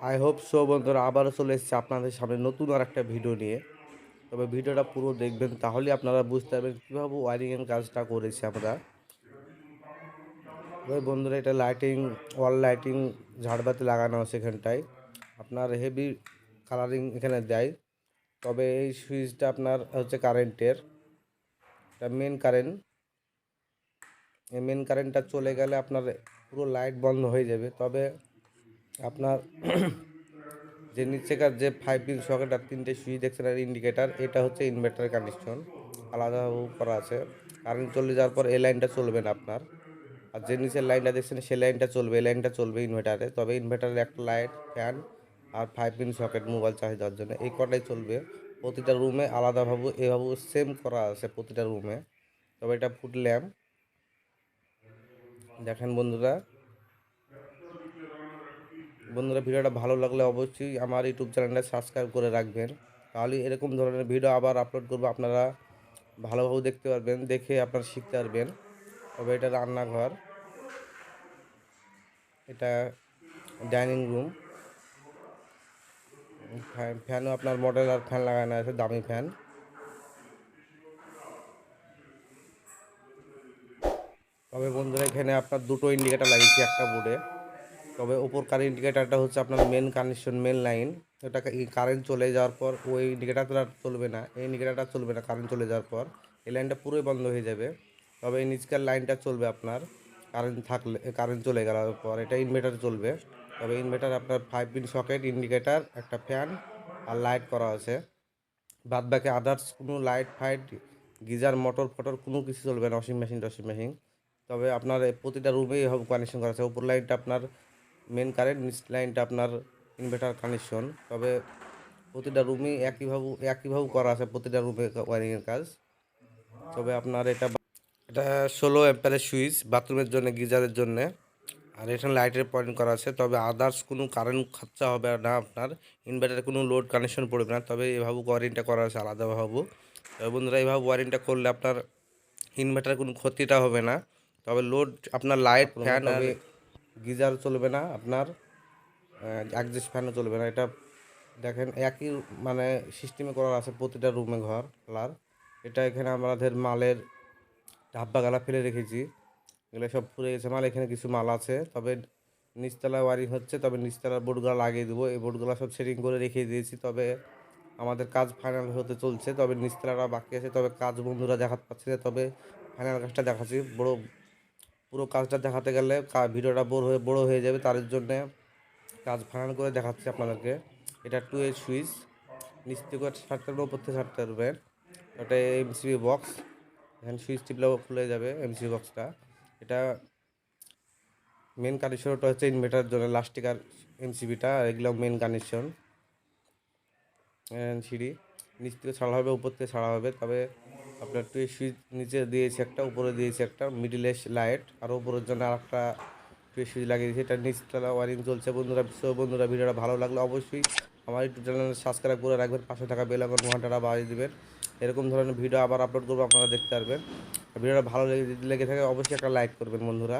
I hope so বন্ধুরা, আবারও চলে এসেছি আপনাদের সামনে নতুন আর একটা ভিডিও নিয়ে। তবে ভিডিওটা পুরো দেখবেন, তাহলে আপনারা বুঝতে পারবেন কীভাবে ওয়ারিংয়ের কাজটা করেছি আমরা। তবে বন্ধুরা, এটা লাইটিং, ওয়াল লাইটিং ঝাড়বাতি লাগানো আছে এখানটায়। আপনার হেভি কালারিং এখানে দেয়। তবে এই সুইচটা আপনার হচ্ছে কারেন্টের, এটা মেন কারেন্ট। এই মেন কারেন্টটা চলে গেলে আপনার পুরো লাইট বন্ধ হয়ে যাবে। তবে আপনার যে নিচেকার যে 5 পিন সকেট আর 3টে সুইচ দেখছেন আর ইন্ডিকেটার, এটা হচ্ছে ইনভার্টার কানেকশন, আলাদা করা আছে। কারেন্ট চলে যাওয়ার পর এই লাইনটা চলবে না আপনার। আর যে নিচের লাইনটা দেখছেন সেই লাইনটা চলবে, এই লাইনটা চলবে ইনভার্টারে। তবে ইনভার্টারের একটা লাইট, ফ্যান আর 5 পিন সকেট মোবাইল চার্জ দেওয়ার জন্য, এই কটাই চলবে। প্রতিটা রুমে আলাদাভাবে এভাবে সেম করা আছে প্রতিটা রুমে। তবে এটা ফুড ল্যাম্প দেখেন বন্ধুরা। ভিডিওটা ভালো লাগলে অবশ্যই আমার ইউটিউব চ্যানেলটা সাবস্ক্রাইব করে রাখবেন, তাহলে এরকম ধরনের ভিডিও আবার আপলোড করবো, আপনারা ভালোভাবে দেখতে পারবেন, দেখে আপনারা শিখতে পারবেন। তবে এটা রান্নাঘর, এটা ডাইনিং রুম। ফ্যানও আপনার মডেল আর ফ্যান লাগানো আছে, দামি ফ্যান। তবে বন্ধুরা, এখানে আপনার দুটো ইন্ডিকেটার লাগিয়েছি একটা বোর্ডে। তবে ওপরকার ইন্ডিকেটারটা হচ্ছে আপনার মেন কানেকশন, মেন লাইন। ওটা কারেন্ট চলে যাওয়ার পর ওই ইন্ডিকেটারটা চলবে না, এই ইন্ডিকেটারটা চলবে না। কারেন্ট চলে যাওয়ার পর এই লাইনটা পুরোই বন্ধ হয়ে যাবে। তবে এই নিচকার লাইনটা চলবে আপনার, কারেন্ট থাকলে, কারেন্ট চলে গেলার পর এটা ইনভার্টার চলবে। তবে ইনভার্টার আপনার 5 পিন সকেট, ইন্ডিকেটার, একটা ফ্যান আর লাইট করা আছে। বাদ বাকি আদার্স কোনো লাইট ফাইট, গিজার, মোটর ফটর কোনো কিছু চলবে না, ওয়াশিং মেশিন টশিং মেশিন। তবে আপনার প্রতিটা রুমেই হবে কানেকশন করা আছে। উপর লাইনটা আপনার মেন কারেন্ট, নিচ লাইনটা আপনার ইনভার্টার কানেকশন। তবে প্রতিটা রুমেই একইভাবে করা আছে, প্রতিটা রুমে ওয়ারিংয়ের কাজ। তবে আপনার এটা 16 অ্যাম্পিয়ারের সুইচ, বাথরুমের জন্য, গিজারের জন্য। আর এখানে লাইটের পয়েন্ট করা আছে। তবে আদার্স কোনো কারেন্ট খরচা হবে না আপনার, ইনভার্টারে কোনো লোড কানেকশন পড়বে না। তবে এভাবে ওয়ারিংটা করা আছে আলাদাভাবে। তবে বন্ধুরা, এইভাবে ওয়ারিংটা করলে আপনার ইনভার্টার কোনো ক্ষতিটা হবে না। তবে লোড আপনার লাইট, ফ্যান আর গিজার চলবে না, আপনার অ্যাডজাস্ট ফ্যানও চলবে না। এটা দেখেন একই মানে সিস্টেমে করা আছে প্রতিটা রুমে ঘর কালার। এটা এখানে আমাদের মালের ডাব্বা গালা ফেলে রেখেছি, এগুলো সব পুড়ে গেছে মাল। এখানে কিছু মাল আছে। তবে নিচতলা ওয়ারিং হচ্ছে, তবে নিচতলার বোর্ডগুলো লাগিয়ে দেবো। এই বোর্ডগুলো সব সেটিং করে রেখে দিয়েছি। তবে আমাদের কাজ ফাইনাল হতে চলছে, তবে নিচতলাটা বাকি আছে। তবে কাজ বন্ধুরা দেখাতে পাচ্ছি না, তবে ফাইনাল কাজটা দেখাচ্ছি। পুরো কাজটা দেখাতে গেলে ভিডিওটা বড় হয়ে যাবে, তার জন্যে কাজ ফাইনাল করে দেখাচ্ছি আপনাদেরকে। এটা 2 এর সুইচ, নিচ থেকে ছাড়তে পারবে, ওপর থেকে ছাড়তে পারবে। ওটা এমসিবি বক্স, এখানে সুইচ টিপলেও খুলে যাবে এমসিবি বক্সটা। এটা মেন কানেকশনটা হচ্ছে ইনভার্টারের জন্য, লাস্টিক আর এমসিবিটা, এগুলো মেন কানেকশন। সিঁড়ি নিচ থেকে ছাড়া হবে, উপর থেকে ছাড়া হবে। তবে আপনার 2 সুইচ নিচে দিয়েছি একটা, উপরে দিয়েছি একটা, মিডিলে লাইট, আর উপরের জন্য আর একটা 2 সুইচ লাগিয়ে দিয়েছি। এটা নিচতলা ওয়ারিং চলছে বন্ধুরা। বন্ধুরা, ভিডিওটা ভালো লাগলে অবশ্যই আমার ইউটিউব চ্যানেল সাবস্ক্রাইব করে রাখবেন, পাশে থাকা বেল আইকন ঘন্টাটা বাজিয়ে দেবেন। এরকম ধরনের ভিডিও আবার আপলোড করবো, আপনারা দেখতে পারবেন। ভিডিওটা ভালো লেগে থাকে অবশ্যই একটা লাইক করবেন বন্ধুরা।